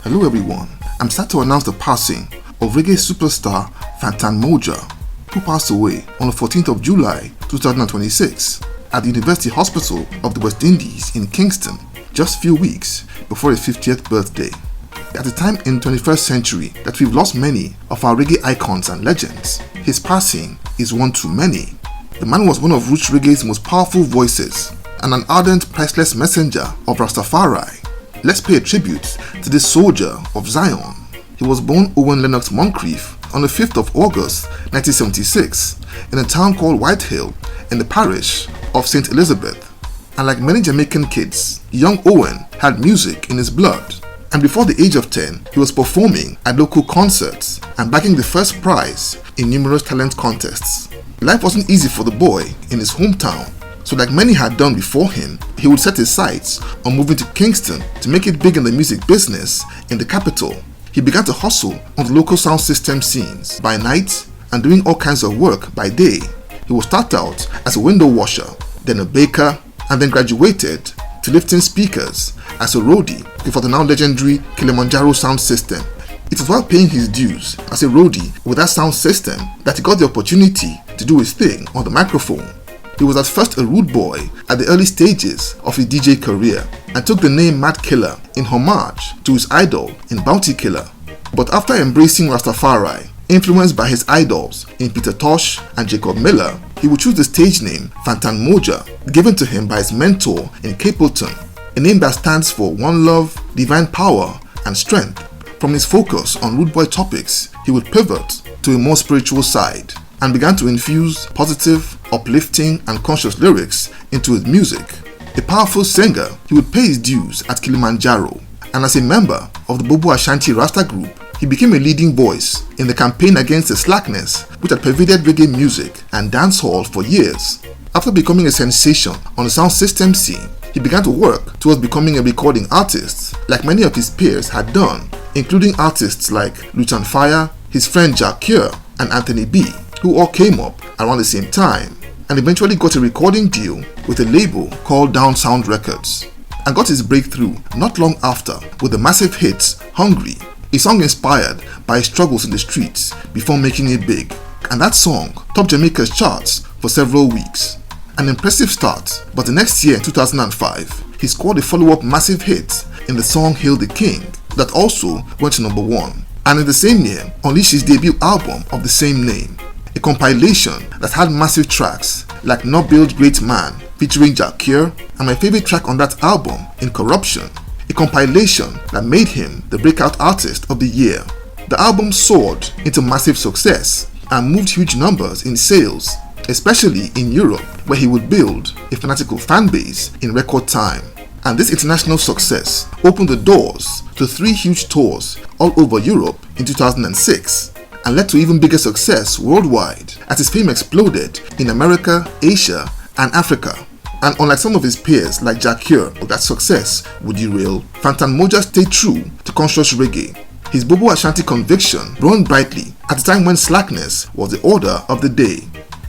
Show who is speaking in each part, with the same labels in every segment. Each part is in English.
Speaker 1: Hello everyone, I'm sad to announce the passing of reggae superstar Fantan Mojah, who passed away on the 14th of July 2026 at the University Hospital of the West Indies in Kingston, just few weeks before his 50th birthday. At a time in the 21st century that we've lost many of our reggae icons and legends, his passing is one too many. The man was one of roots reggae's most powerful voices and an ardent, priceless messenger of Rastafari. Let's pay a tribute to this soldier of Zion. He was born Owen Lennox Moncrief on the 5th of August 1976 in a town called Whitehill in the parish of St. Elizabeth. And like many Jamaican kids, young Owen had music in his blood. And before the age of 10, he was performing at local concerts and bagging the first prize in numerous talent contests. Life wasn't easy for the boy in his hometown. So like many had done before him, he would set his sights on moving to Kingston to make it big in the music business in the capital. He began to hustle on the local sound system scenes by night and doing all kinds of work by day. He would start out as a window washer, then a baker, and then graduated to lifting speakers as a roadie for the now legendary Kilimanjaro sound system. It was while paying his dues as a roadie with that sound system that he got the opportunity to do his thing on the microphone. He was at first a rude boy at the early stages of his DJ career and took the name Mad Killer in homage to his idol in Bounty Killer. But after embracing Rastafari, influenced by his idols in Peter Tosh and Jacob Miller, he would choose the stage name Fantan Mojah, given to him by his mentor in Capleton, a name that stands for One Love, Divine Power and Strength. From his focus on rude boy topics, he would pivot to a more spiritual side and began to infuse positive, uplifting and conscious lyrics into his music. A powerful singer, he would pay his dues at Kilimanjaro, and as a member of the Bobo Ashanti Rasta group, he became a leading voice in the campaign against the slackness which had pervaded reggae music and dancehall for years. After becoming a sensation on the sound system scene, he began to work towards becoming a recording artist like many of his peers had done, including artists like Lutan Fire, his friend Jack Cure and Anthony B, who all came up around the same time, and eventually got a recording deal with a label called Down Sound Records, and got his breakthrough not long after with the massive hit Hungry, a song inspired by his struggles in the streets before making it big, and that song topped Jamaica's charts for several weeks. An impressive start, but the next year in 2005, he scored a follow-up massive hit in the song Hail the King that also went to number 1, and in the same year unleashed his debut album of the same name, a compilation that had massive tracks like Not Build Great Man featuring Jack Cure and my favorite track on that album, In Corruption, a compilation that made him the breakout artist of the year. The album soared into massive success and moved huge numbers in sales, especially in Europe where he would build a fanatical fan base in record time. And this international success opened the doors to 3 huge tours all over Europe in 2006. And led to even bigger success worldwide as his fame exploded in America, Asia, and Africa. And unlike some of his peers like Jack Cure, that success would derail, Fantan Mojah stayed true to conscious reggae. His Bobo Ashanti conviction burned brightly at a time when slackness was the order of the day.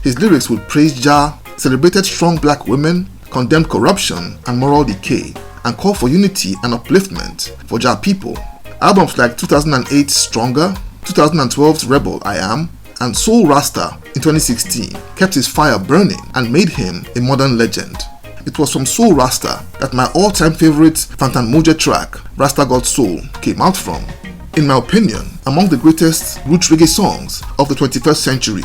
Speaker 1: His lyrics would praise Jah, celebrated strong black women, condemned corruption and moral decay, and called for unity and upliftment for Jah people. Albums like 2008's Stronger, 2012's Rebel I Am, and Soul Rasta in 2016 kept his fire burning and made him a modern legend. It was from Soul Rasta that my all-time favorite Fantan Mojah track, Rasta God Soul, came out from. In my opinion, among the greatest roots reggae songs of the 21st century,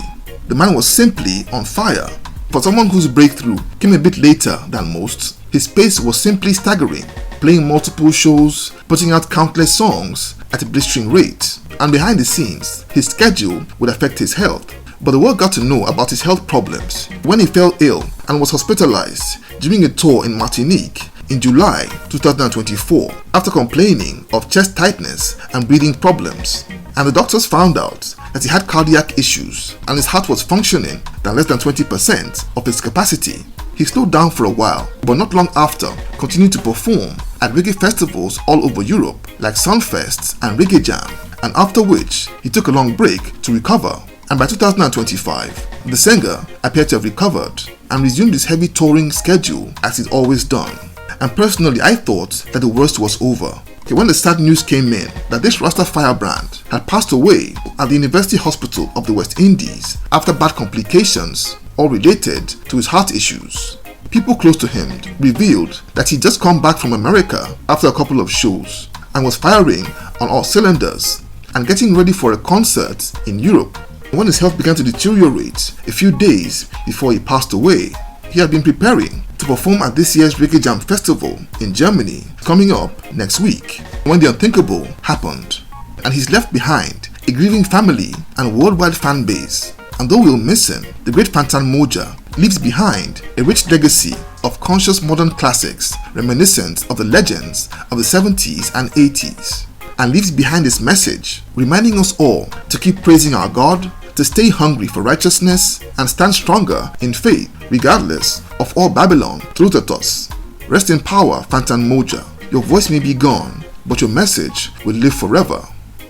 Speaker 1: the man was simply on fire. For someone whose breakthrough came a bit later than most, his pace was simply staggering, playing multiple shows, putting out countless songs at a blistering rate, and behind the scenes, his schedule would affect his health. But the world got to know about his health problems when he fell ill and was hospitalized during a tour in Martinique in July 2024 after complaining of chest tightness and breathing problems. And the doctors found out that he had cardiac issues and his heart was functioning at less than 20% of its capacity. He slowed down for a while, but not long after continued to perform at reggae festivals all over Europe like Sunfest and Reggae Jam, and after which he took a long break to recover. And by 2025, the singer appeared to have recovered and resumed his heavy touring schedule as he'd always done. And personally, I thought that the worst was over. when the sad news came in that this Rasta firebrand had passed away at the University Hospital of the West Indies after bad complications, all related to his heart issues. People close to him revealed that he'd just come back from America after a couple of shows and was firing on all cylinders and getting ready for a concert in Europe. When his health began to deteriorate a few days before he passed away, he had been preparing to perform at this year's Reggae Jam Festival in Germany coming up next week when the unthinkable happened, and he's left behind a grieving family and worldwide fan base. And though we'll miss him, the great Fantan Mojah leaves behind a rich legacy of conscious modern classics reminiscent of the legends of the 70s and 80s, and leaves behind this message reminding us all to keep praising our God, to stay hungry for righteousness, and stand stronger in faith regardless of all Babylon throws at us. Rest in power, Fantan Mojah. Your voice may be gone, but your message will live forever.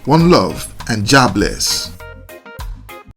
Speaker 1: One love and Jah bless.